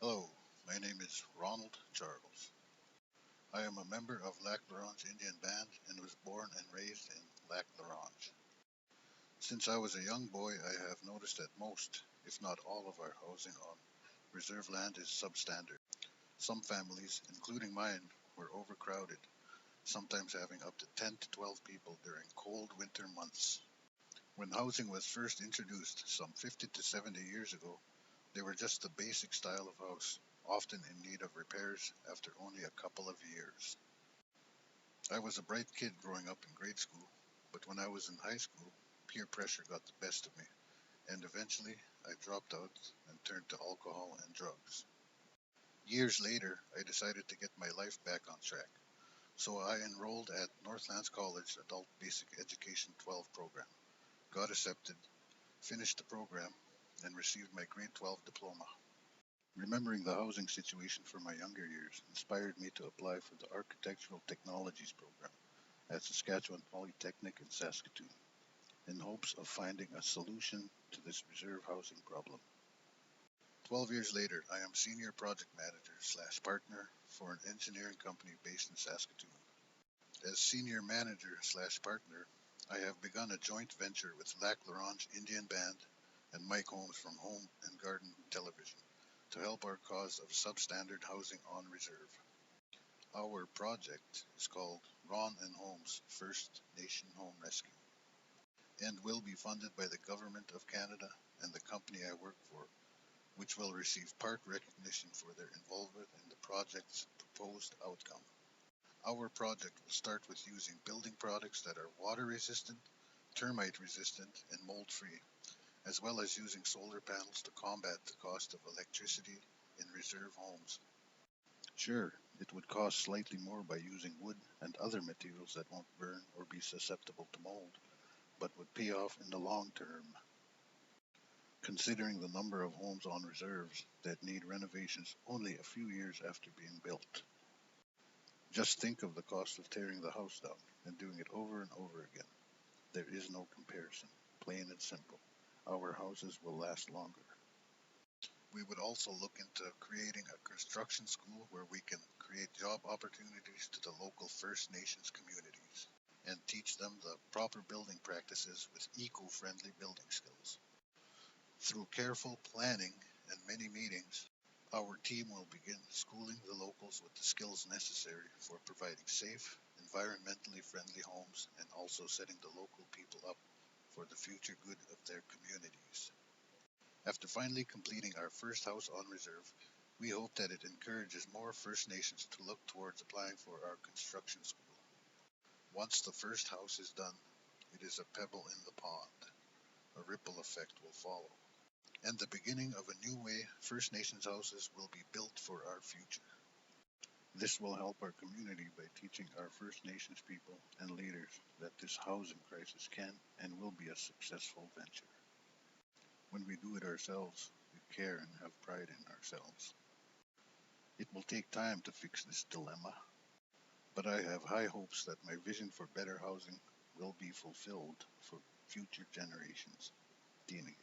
Hello, my name is Ronald Charles. I am a member of Lac La Ronge Indian Band and was born and raised in Lac La Ronge. Since I was a young boy, I have noticed that most, if not all, of our housing on reserve land is substandard. Some families, including mine, were overcrowded, sometimes having up to 10 to 12 people during cold winter months. When housing was first introduced some 50 to 70 years ago, they were just the basic style of house, often in need of repairs after only a couple of years. I was a bright kid growing up in grade school, but when I was in high school, peer pressure got the best of me, and eventually I dropped out and turned to alcohol and drugs. Years later, I decided to get my life back on track, so I enrolled at Northlands College Adult Basic Education 12 program, got accepted, finished the program, and received my grade 12 diploma. Remembering the housing situation for my younger years inspired me to apply for the Architectural Technologies program at Saskatchewan Polytechnic in Saskatoon in hopes of finding a solution to this reserve housing problem. 12 years later, I am senior project manager slash partner for an engineering company based in Saskatoon. As senior manager slash partner, I have begun a joint venture with Lac La Ronge Indian Band and Mike Holmes from Home and Garden Television to help our cause of substandard housing on reserve. Our project is called Ron and Holmes First Nation Home Rescue and will be funded by the Government of Canada and the company I work for, which will receive part recognition for their involvement in the project's proposed outcome. Our project will start with using building products that are water resistant, termite resistant, and mold free, as well as using solar panels to combat the cost of electricity in reserve homes. Sure, it would cost slightly more by using wood and other materials that won't burn or be susceptible to mold, but would pay off in the long term. Considering the number of homes on reserves that need renovations only a few years after being built. Just think of the cost of tearing the house down and doing it over and over again. There is no comparison, plain and simple. Our houses will last longer. We would also look into creating a construction school where we can create job opportunities to the local First Nations communities and teach them the proper building practices with eco-friendly building skills. Through careful planning and many meetings, our team will begin schooling the locals with the skills necessary for providing safe, environmentally friendly homes and also setting the local people up for the future good of their communities. After finally completing our first house on reserve, we hope that it encourages more First Nations to look towards applying for our construction school. Once the first house is done, it is a pebble in the pond. A ripple effect will follow, and the beginning of a new way First Nations houses will be built for our future. This will help our community by teaching our First Nations people and leaders that this housing crisis can and will be a successful venture. When we do it ourselves, we care and have pride in ourselves. It will take time to fix this dilemma, but I have high hopes that my vision for better housing will be fulfilled for future generations. Tinig.